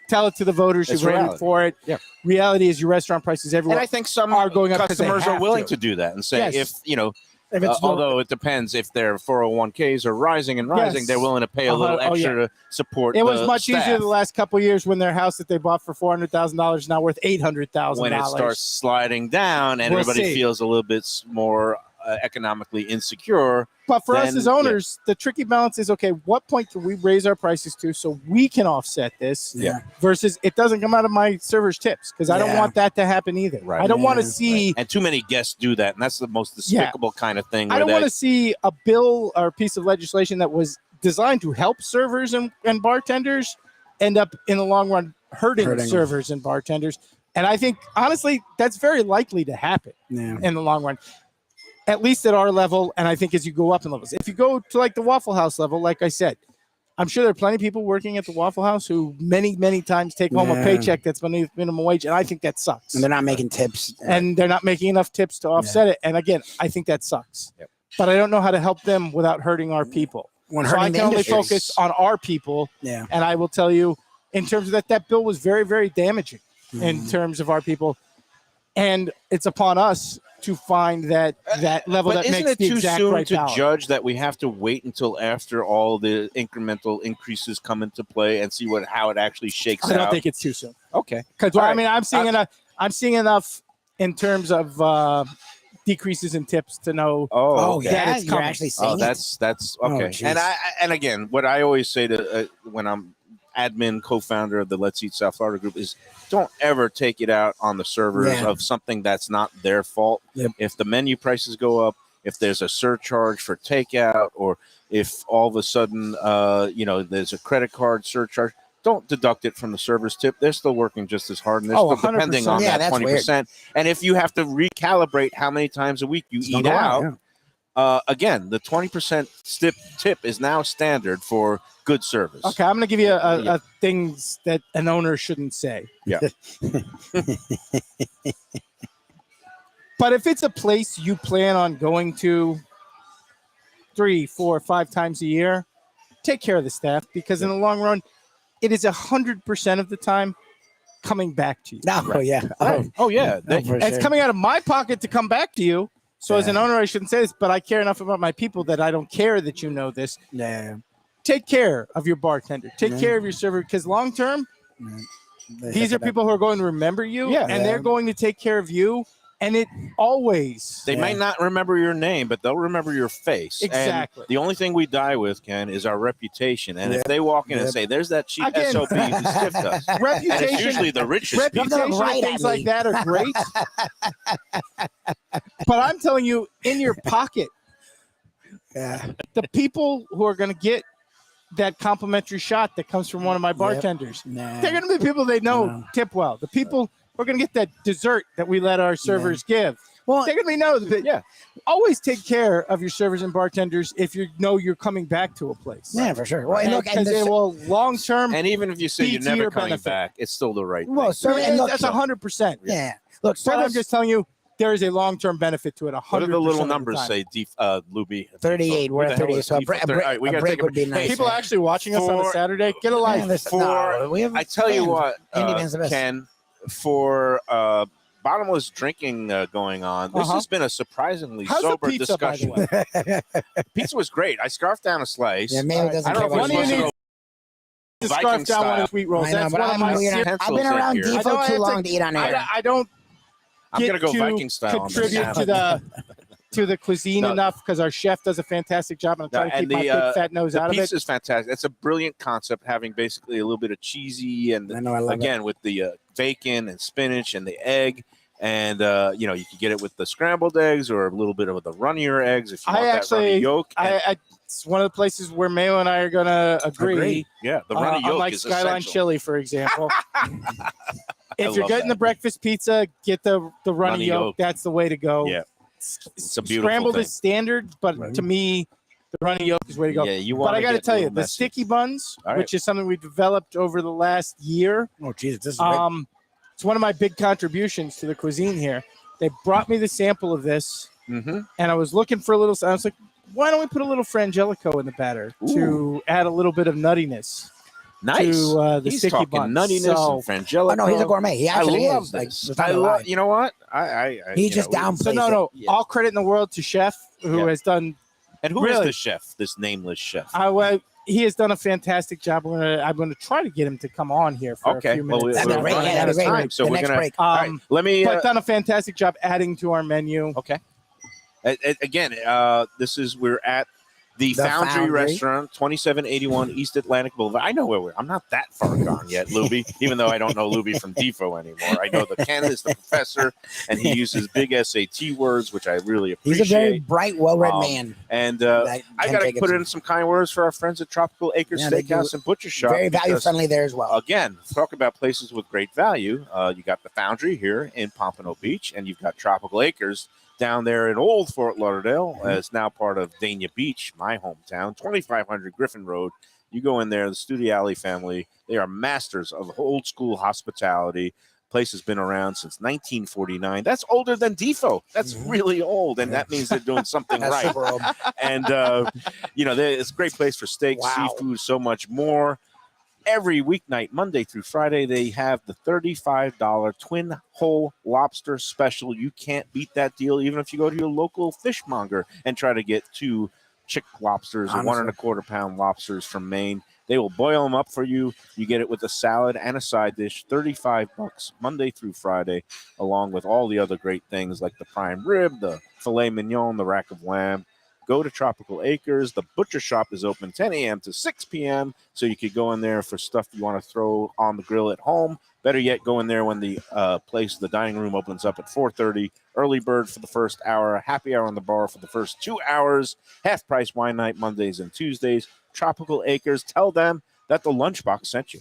tell it to the voters who It's voted reality. for it. Yeah. Reality is your restaurant prices everywhere. And I think some are going up 'cause they customers are have willing to. to do that and say, Yes. if you know, If it's although it depends if their 401ks are rising and rising, Yes. they're willing to pay a little Oh, yeah. extra to support. It was the much staff. easier the last couple of years when their house that they bought for $400,000 now worth $800,000. When it starts sliding down and We'll everybody see. feels a little bit more economically insecure. But for us then, as owners, the tricky balance is, okay, what point do we raise our prices to so we can offset this Yeah. versus it doesn't come out of my server's tips because I don't Yeah. want that to happen either. Right. I don't want to Yeah. see And too many guests do that, and that's the most despicable kind of thing. I where don't they- want to see a bill or a piece of legislation that was designed to help servers and bartenders end up in the long run hurting Hurting them. servers and bartenders. And I think, honestly, that's very likely to happen Yeah. in the long run, at least at our level. And I think as you go up in levels, if you go to like the Waffle House level, like I said, I'm sure there are plenty of people working at the Waffle House who many, many times take home a Yeah. paycheck that's beneath minimum wage. And I think that sucks. And they're not making tips. And they're not making enough tips to offset it. And again, I think that sucks. Yep. But I don't know how to help them without hurting our people. When So I hurting the can only industry. focus on our people. Yeah. And I will tell you, in terms of that bill was very, very damaging Mm-hmm. in terms of our people. And it's upon us to find that level But that isn't makes it the too exact soon right to balance. judge that we have to wait until after all the incremental increases come into play and see how it actually shakes I don't out? think it's too soon. Okay. Because All I right. mean, I'm seeing enough in terms of decreases in tips to know. Oh, okay. yeah. it's You're coming. actually saying Oh, that's okay. jeez. And again, what I always say to when I'm admin co-founder of the Let's Eat South Florida group is don't ever take it out on the servers Yeah. of something that's not their fault. Yep. If the menu prices go up, if there's a surcharge for takeout, or if all of a sudden there's a credit card surcharge, don't deduct it from the server's tip. They're still working just as hard, and they're Oh, still depending on 100%. Yeah, that that's 20%. And if you have to recalibrate how many times a week you It's gonna eat go out, yeah. again, the 20% tip is now standard for good service. Okay, I'm going to give you a things that an owner shouldn't say. Yeah. But if it's a place you plan on going to 3, 4, 5 times a year, take care of the staff because in the long run, it is 100% of the time coming back to you. No, yeah. Right. Oh, yeah. Oh, for It's sure. coming out of my pocket to come back to you. So as an owner, I shouldn't say this, but I care enough about my people that I don't care that you know this. Yeah. Take care of your bartender. Take care of your server because long term, these are people who are going to remember you and they're going to take care of you. And it always They may not remember your name, but they'll remember your face. Exactly. And the only thing we die with, Ken, is our reputation. And if they walk in and say, "There's that cheap Again- SOB who stiffed us," and it's reputation. usually the richest people. Reputation right and at things me. like that are great. But I'm telling you, in your pocket, Yeah. the people who are going to get that complimentary shot that comes from one of my bartenders, Nah. they're going to be people they know No. tip well. The people who are going to get that dessert that we let our servers give, Well, they're going to be know that. Always take care of your servers and bartenders if you know you're coming back to a place. yeah, for sure. Well, and look, and Because it the, will long term. And even if you say Be you're to never your coming benefit. back, it's still the right well, thing. so, and look, That's 100%. yeah. Look, But I'm service just telling you, there is a long-term benefit to it. 100%. What do the little of the numbers time. say, Lubie? 38. We're What at the hell 38. is So a default? break, All right, we a gotta break take a would be nice. People actually watching us on a For- Saturday, get a life. Yeah, there's- For- no, we have I tell you fans. what, Indie fans are the best. Ken, for bottomless drinking going on, this has been a surprisingly How's the sober pizza, by the discussion. Pizza was great. I scarfed down a slice. Yeah, Mayo doesn't I don't know care if One we're of you supposed to needs go to scarf Viking down one of style. the sweet rolls. I know, That's but one of I'm my weird. serious. I've pencils been in around here. I Default don't too have long to eat on air. I don't I'm get gonna go to Viking style. on this contribute now. to the cuisine No. enough because our chef does a fantastic job, and I'm trying to And keep my big fat nose the out of it. pizza is fantastic. It's a brilliant concept, having basically a little bit of cheesy and I know, I love again with the bacon and spinach and the egg. And you can get it with the scrambled eggs or a little bit of the runnier eggs if you I want that actually- runny yolk. And- It's one of the places where Mayo and I are going to agree. yeah, the runny yolk Unlike is Skyline essential. Chili, for example. I If you're love getting that. the breakfast pizza, get the runny Runny yolk. yolk. That's the way to go. Yeah, it's a beautiful Scrambled thing. is standard, but to me, the runny yolk is the way to go. Yeah, you But want I got to get a tell you, little the messy. sticky buns, All right. which is something we developed over the last year, Oh, Jesus, this is great. it's one of my big contributions to the cuisine here. They brought me the sample of this, Mm-hmm. and I was looking for a little. I was like, why don't we put a little frangelico in the batter to add a little bit of nuttiness? Nice. to the He's sticky talking buns. nuttiness So, and frangelico. Oh no, he's a gourmet. He actually I love is. this. Like, I love. You know what? He you just know, downplays so no, it. Yeah. all credit in the world to Chef, who Yeah. has done. And who is Really? the chef? This nameless chef. He has done a fantastic job. I'm gonna try to get him to come on here for a Okay. few Well, minutes. That'd be we're great. running Yeah, out that'd of be great. time, so The we're next gonna. break. All right, let me. But done a fantastic job adding to our menu. Okay. Again, we're at the The Foundry Foundry. Restaurant, 2781 East Atlantic Boulevard. I know where I'm not that far gone yet, Lubie, even though I don't know Lubie from Defo anymore. I know the candidate's the professor, and he uses big SAT words, which I really appreciate. He's a very bright, well-read Um, man. And That I Ken got to Jacobson. put in some kind words for our friends at Tropical Acres Yeah, they do Steakhouse and Butcher Shop. Very because, value-friendly there as well. Again, talk about places with great value. You got the Foundry here in Pompano Beach, and you've got Tropical Acres down there in Old Fort Lauderdale. It's now part of Dania Beach, my hometown, 2500 Griffin Road. You go in there, the Studiali family, they are masters of old school hospitality. Place has been around since 1949. That's older than Defo. That's really old, and that means they're doing something That's right. super old. And, it's a great place for steak, Wow. seafood, so much more. Every weeknight, Monday through Friday, they have the $35 twin whole lobster special. You can't beat that deal, even if you go to your local fishmonger and try to get 2 chick lobsters or Honestly. 1 1/4-pound lobsters from Maine. They will boil them up for you. You get it with a salad and a side dish, $35 Monday through Friday, along with all the other great things like the prime rib, the filet mignon, the rack of lamb. Go to Tropical Acres. The butcher shop is open 10 a.m. to 6 p.m., so you could go in there for stuff you want to throw on the grill at home. Better yet, go in there when the dining room opens up at 4:30. Early bird for the first hour, happy hour in the bar for the first 2 hours, half-price wine night Mondays and Tuesdays. Tropical Acres, tell them that the Lunchbox sent you.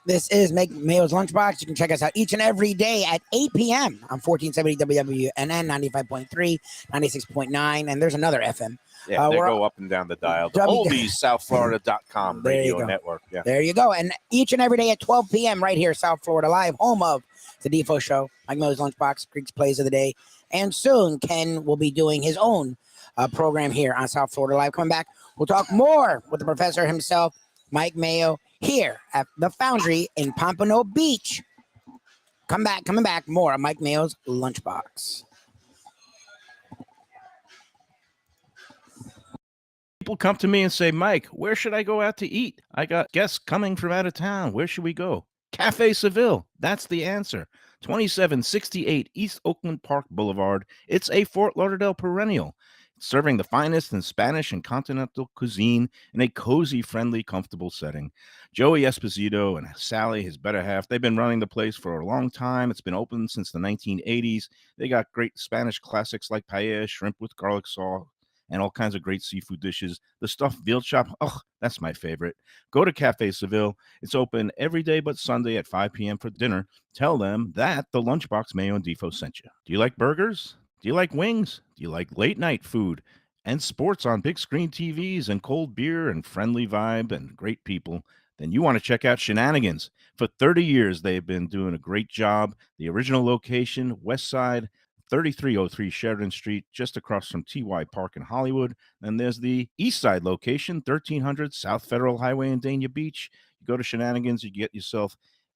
This is Mayo's Lunchbox. You can check us out each and every day at 8 p.m. on 1470 WWNN, 95.3, 96.9, and there's another FM. Yeah, they we're- go up and down the dial. The W- oldies, SouthFlorida.com There you radio go. network. Yeah. There you go. And each and every day at 12 p.m. right here, South Florida Live, home of the Defo Show, Mike Mayo's Lunchbox, Creek's Plays of the Day. And soon, Ken will be doing his own program here on South Florida Live. Coming back, we'll talk more with the professor himself, Mike Mayo, here at the Foundry in Pompano Beach. Coming back, more of Mike Mayo's Lunchbox. People come to me and say, Mike, where should I go out to eat? I got guests coming from out of town. Where should we go? Cafe Seville. That's the answer. 2768 East Oakland Park Boulevard. It's a Fort Lauderdale perennial, serving the finest in Spanish and continental cuisine in a cozy, friendly, comfortable setting. Joey Esposito and Sally, his better half, they've been running the place for a long time. It's been open since the 1980s. They got great Spanish classics like paella, shrimp with garlic sauce, and all kinds of great seafood dishes. The stuffed veal chop, that's my favorite. Go to Cafe Seville. It's open every day but Sunday at 5 p.m. for dinner. Tell them that the Lunchbox Mayo and Defo sent you. Do you like burgers? Do you like wings? Do you like late night food and sports on big screen TVs and cold beer and friendly vibe and great people? Then you want to check out Shenanigans. For 30 years, they've been doing a great job. The original location, West Side, 3303 Sheridan Street, just across from TY Park in Hollywood. And there's the East Side location, 1300 South Federal Highway in Dania Beach. You go to Shenanigans, you get yourself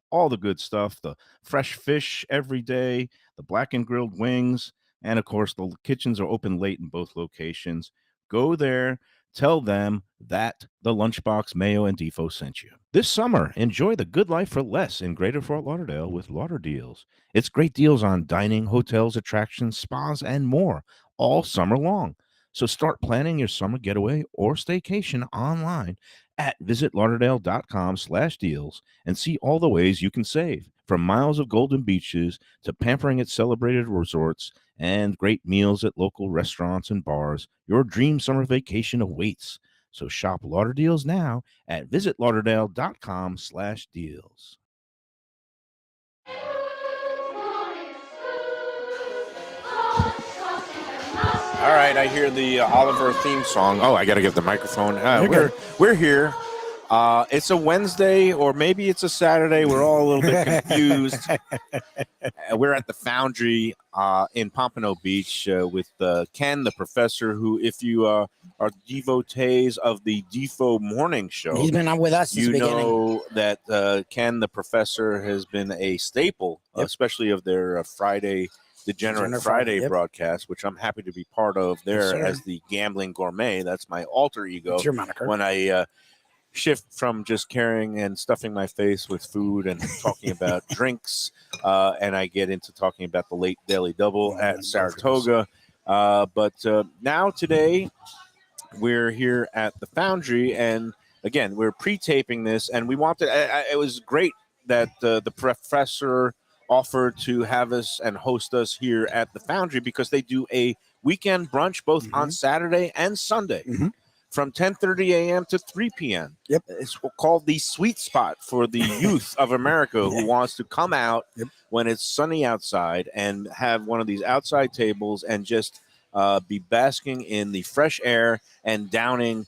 all the good stuff, the fresh fish every day, the blackened grilled wings, and of course, the kitchens are open late in both locations. Go there. Tell them that the Lunchbox Mayo and Defo sent you. This summer, enjoy the good life for less in Greater Fort Lauderdale with Lauder Deals. It's great deals on dining, hotels, attractions, spas, and more all summer long. So start planning your summer getaway or staycation online at visitlauderdale.com/deals and see all the ways you can save. From miles of golden beaches to pampering at celebrated resorts and great meals at local restaurants and bars, your dream summer vacation awaits. So shop Lauder Deals now at visitlauderdale.com/deals. All right, I hear the Oliver theme song. Oh, I got to get the microphone. We're here It's a Wednesday, or maybe it's a Saturday. We're all a little bit confused. We're at the Foundry in Pompano Beach with Ken, the professor, who, if you are devotees of the Defo Morning Show, He's been on with us since you the beginning. know that Ken, the professor, has been a staple, especially of their Friday, Degenerate Friday broadcast, which I'm happy to be part of there as the Gambling Gourmet. That's my alter ego. It's your moniker. When I shift from just carrying and stuffing my face with food and talking about drinks, and I get into talking about the late Daily Double at Saratoga. But now today we're here at the Foundry, and again, we're pre-taping this, and we wanted, it was great that the professor offered to have us and host us here at the Foundry, because they do a weekend brunch both on Saturday and Sunday. From 10:30 a.m. to 3 p.m. Yep. It's called the sweet spot for the youth of America who wants to come out when it's sunny outside and have one of these outside tables and just be basking in the fresh air and downing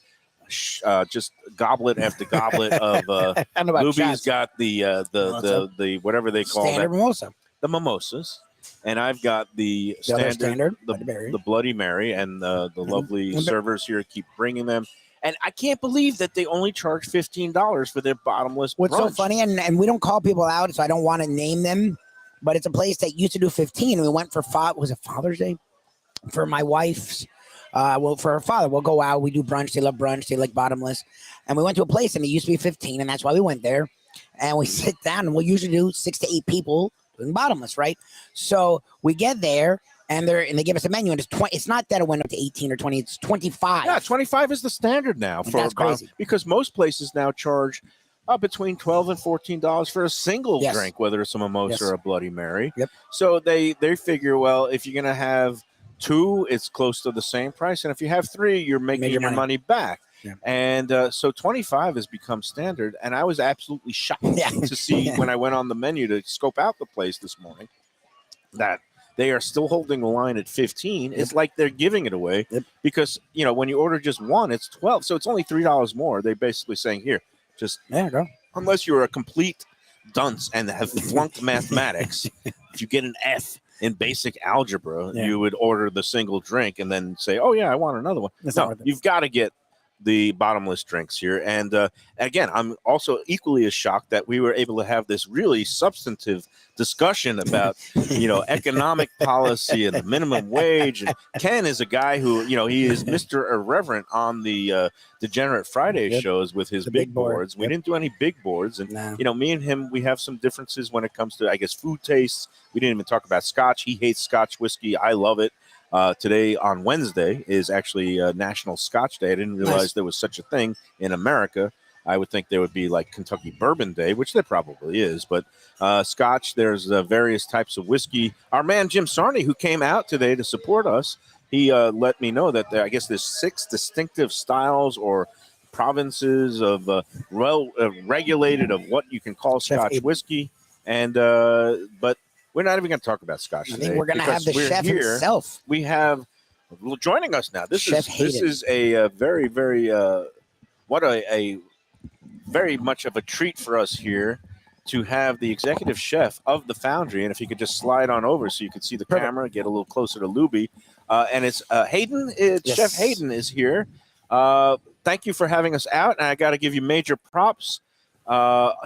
just goblet after goblet of Lubie's got the whatever they call Standard that, mimosa. the mimosas. And I've got the standard the Bloody Mary, and the lovely servers here keep bringing them. And I can't believe that they only charge $15 for their bottomless What's so brunch. funny, and we don't call people out, so I don't want to name them, but it's a place that used to do 15, and we went for was it Father's Day? For my wife's, for her father, we'll go out, we do brunch, they love brunch, they like bottomless. And we went to a place, and it used to be 15, and that's why we went there. And we sit down, and we'll usually do 6 to 8 people doing bottomless, right? So we get there, and they give us a menu, and it's 20. It's not that it went up to 18 or 20; it's 25. Yeah, 25 is the standard now for that's crazy, because most places now charge between $12 and $14 for a single drink, whether it's a mimosa or a Bloody Mary. Yep. So they figure, well, if you're gonna have 2, it's close to the same price, and if you have 3, you're making your money back. Yeah. And so 25 has become standard, and I was absolutely shocked to see when I went on the menu to scope out the place this morning that they are still holding the line at 15. It's like they're giving it away because, you know, when you order just one, it's 12. So it's only $3 more. They're basically saying, here, just go. Unless you're a complete dunce and have flunked mathematics, if you get an F in basic algebra, you would order the single drink and then say, oh, yeah, I want another one. No, you've got to get the bottomless drinks here. And again, I'm also equally as shocked that we were able to have this really substantive discussion about, you know, economic policy and the minimum wage. And Ken is a guy who, you know, he is Mr. Irreverent on the Degenerate Friday shows with his big boards. We didn't do any big boards. And, you know, me and him, we have some differences when it comes to, I guess, food tastes. We didn't even talk about Scotch. He hates Scotch whiskey. I love it. Today on Wednesday is actually National Scotch Day. I didn't realize there was such a thing in America. I would think there would be like Kentucky Bourbon Day, which there probably is. But Scotch, there's various types of whiskey. Our man Jim Sarney, who came out today to support us, he let me know that I guess there's 6 distinctive styles or provinces of regulated of what you can call Scotch whiskey. And but we're not even going to talk about Scotch today. I think we're going to have the chef himself. We have joining us now. This is a very, very very much of a treat for us here to have the executive chef of the Foundry. And if you could just slide on over so you could see the camera, get a little closer to Lubie. And it's Hayden. Chef Hayden is here. Thank you for having us out. And I got to give you major props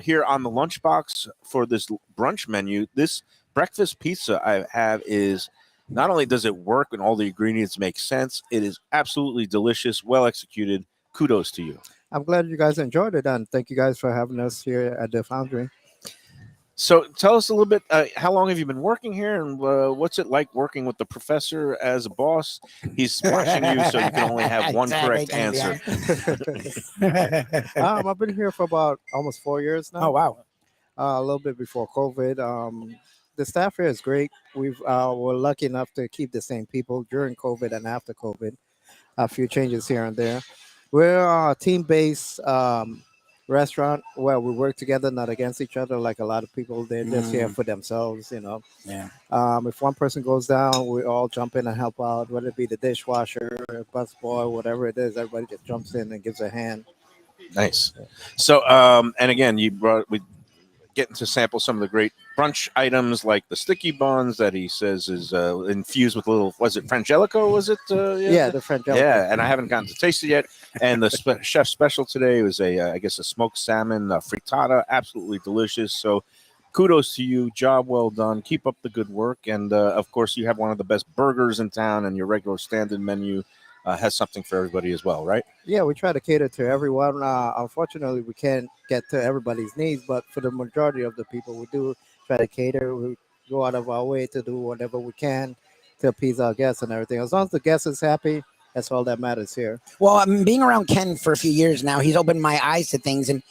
here on the Lunchbox for this brunch menu. This breakfast pizza I have is not only does it work and all the ingredients make sense, it is absolutely delicious, well executed. Kudos to you. I'm glad you guys enjoyed it, and thank you guys for having us here at the Foundry. So tell us a little bit, how long have you been working here, and what's it like working with the professor as a boss? He's watching you, so you can only have one correct answer. I've been here for about almost 4 years now. Oh, wow. A little bit before COVID. The staff here is great. We're lucky enough to keep the same people during COVID and after COVID. A few changes here and there. We're a team-based restaurant where we work together, not against each other like a lot of people. They're just here for themselves, you know. Yeah. If one person goes down, we all jump in and help out, whether it be the dishwasher, busboy, whatever it is. Everybody just jumps in and gives a hand. Nice. So, and again, we getting to sample some of the great brunch items like the sticky buns that he says is infused with a little, was it Frangelico? Was it? Yeah, the French. Yeah, and I haven't gotten to taste it yet. And the chef special today was I guess a smoked salmon frittata, absolutely delicious. So kudos to you, job well done. Keep up the good work. And of course, you have one of the best burgers in town, and your regular standard menu has something for everybody as well, right? Yeah, we try to cater to everyone. Unfortunately, we can't get to everybody's needs, but for the majority of the people, we do try to cater. We go out of our way to do whatever we can to appease our guests and everything. As long as the guest is happy, that's all that matters here. Well, being around Ken for a few years now, he's opened my eyes to things. And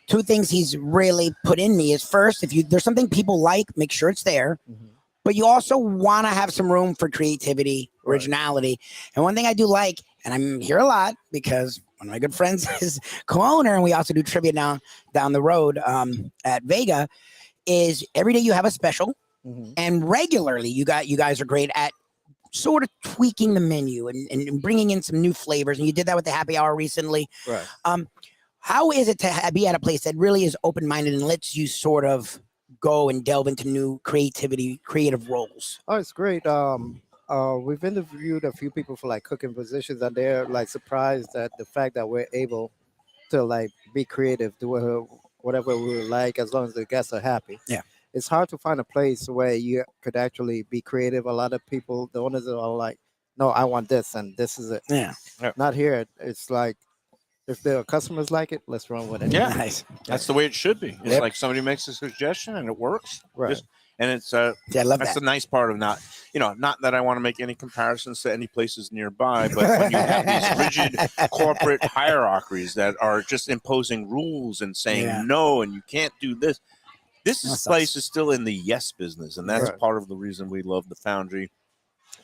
two things he's really put in me is, first, if there's something people like, make sure it's there. Mm-hmm. But you also want to have some room for creativity, originality. Right. And one thing I do like, and I'm here a lot because one of my good friends is co-owner, and we also do trivia down the road at Vega, is every day you have a special, and regularly you guys are great at sort of tweaking the menu and bringing in some new flavors. And you did that with the happy hour recently. Right. How is it to be at a place that really is open-minded and lets you sort of go and delve into new creative roles? Oh, it's great. We've interviewed a few people for like cooking positions, and they're like surprised at the fact that we're able to like be creative, do whatever we like, as long as the guests are happy. Yeah. It's hard to find a place where you could actually be creative. A lot of people, the owners are all like, no, I want this, and this is it. Yeah. Not here. It's like, if the customers like it, let's run with it. Yeah, Nice. that's the way it should be. It's like somebody makes a suggestion and it works. Right. And it's Yeah, I love that's that. the nice part of not that I want to make any comparisons to any places nearby, but when you have these rigid corporate hierarchies that are just imposing rules and saying no, and you can't do this. This place is still in the yes business, and that's part of the reason we love the Foundry.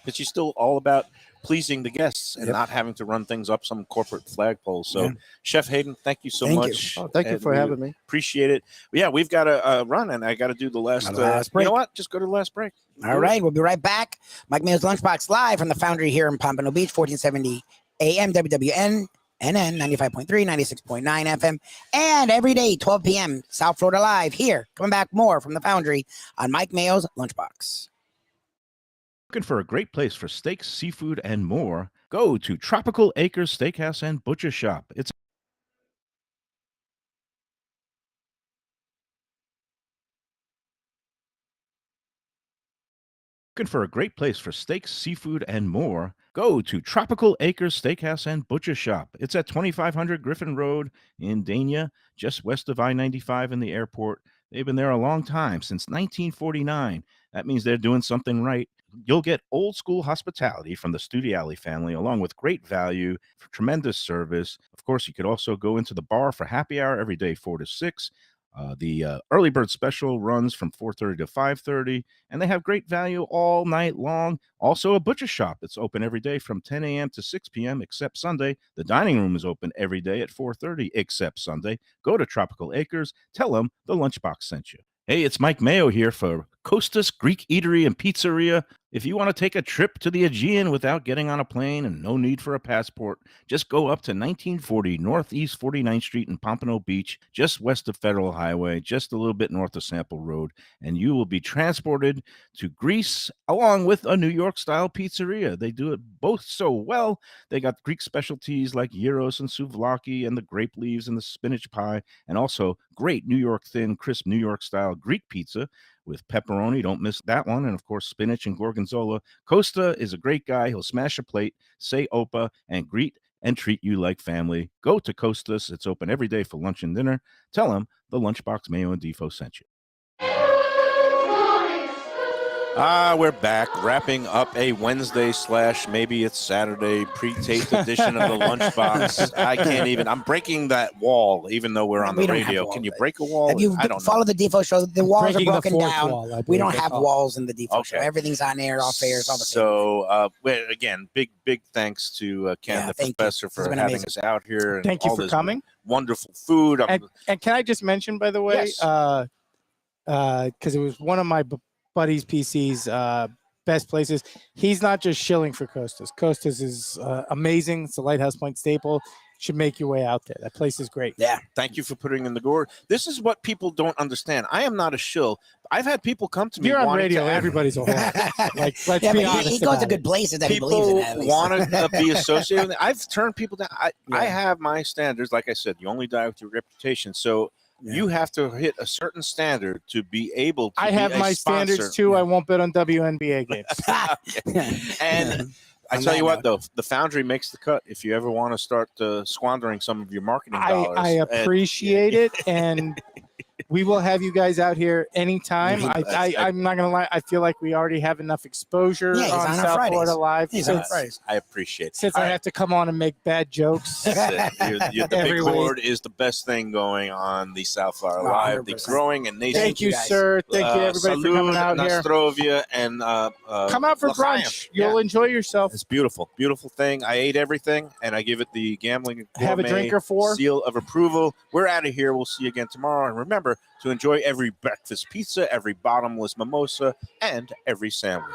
But you're still all about pleasing the guests and not having to run things up some corporate flagpole. So, Chef Hayden, thank you so much. Oh, thank you for having me. Appreciate it. But yeah, we've got to run, and I got to do the last break. You know what? Just go to the last break. All right, we'll be right back. Mike Mayo's Lunchbox live from the Foundry here in Pompano Beach, 1470 AM, WWN, NN, 95.3, 96.9 FM, and every day, 12 p.m., South Florida Live here. Coming back more from the Foundry on Mike Mayo's Lunchbox. Looking for a great place for steaks, seafood, and more? Go to Tropical Acres Steakhouse and Butcher Shop. It's looking for a great place for steaks, seafood, and more? Go to Tropical Acres Steakhouse and Butcher Shop. It's at 2500 Griffin Road in Dania, just west of I-95 in the airport. They've been there a long time, since 1949. That means they're doing something right. You'll get old school hospitality from the Studiali family, along with great value, for tremendous service. Of course, you could also go into the bar for happy hour every day, 4 to 6. The early bird special runs from 4:30 to 5:30, and they have great value all night long. Also, a butcher shop that's open every day from 10 a.m. to 6 p.m. except Sunday. The dining room is open every day at 4:30 except Sunday. Go to Tropical Acres. Tell them the Lunchbox sent you. Hey, it's Mike Mayo here for Costas Greek Eatery and Pizzeria. If you want to take a trip to the Aegean without getting on a plane and no need for a passport, just go up to 1940 Northeast 49th Street in Pompano Beach, just west of Federal Highway, just a little bit north of Sample Road, and you will be transported to Greece along with a New York-style pizzeria. They do it both so well. They got Greek specialties like gyros and souvlaki and the grape leaves and the spinach pie, and also great New York thin, crisp New York-style Greek pizza with pepperoni. Don't miss that one. And of course, spinach and gorgonzola. Costa is a great guy. He'll smash a plate, say Opa, and greet and treat you like family. Go to Costas. It's open every day for lunch and dinner. Tell him the Lunchbox Mayo and Defo sent you. We're back wrapping up a Wednesday / maybe it's Saturday pre-taped edition of the Lunchbox. I can't even. I'm breaking that wall, even though we're on the radio. Can you break a wall? If you I don't follow know. the Defo show, the walls Breaking are the broken fourth down. wall, I We believe don't they have call it. walls in the Defo show. Okay. Everything's on air, off air, it's all the same. So, again, big thanks to Ken, Yeah, the thank you. professor, This has for been having amazing. us out here. And Thank you all for this coming. Wonderful food. And can I just mention, by the way, Yes. because it was one of my buddies' PC's best places. He's not just shilling for Costas. Costas is amazing. It's a Lighthouse Point staple. should make your way out there. That place is great. Yeah. Thank you for putting in the gourd. This is what people don't understand. I am not a shill. I've had people come to me. You're on wanting radio. to Everybody's a whore. Like, let's Yeah, be but honest. he goes about to it. good places that he believes People in. At least. want to be associated with it. I've turned people down. I Yeah. have my standards. Like I said, you only die with your reputation. So you have to hit a certain standard to be able to I be have a my sponsor. standards too. I won't bet on WNBA games. And I On tell that you what, note. though, the Foundry makes the cut if you ever want to start squandering some of your marketing dollars. I appreciate it, and we will have you guys out here anytime. I'm not gonna lie. I feel like we already have enough exposure Yeah, he's on on South Fridays. Florida Live. He's on since- Fridays. I appreciate it. Since All I right. have to come on and make bad jokes. That's it. The Every big week. board is the best thing going on the South Florida Oh, Live. The 100%. growing and nascent. Thank you, guys. sir. Thank you, everybody, for coming out here. Nostrovia and Come out for L'chaim. brunch. You'll enjoy yourself. It's beautiful, beautiful thing. I ate everything, and I give it the gambling Have a gourmet drink or four. seal of approval. We're out of here. We'll see you again tomorrow. And remember to enjoy every breakfast pizza, every bottomless mimosa, and every sandwich.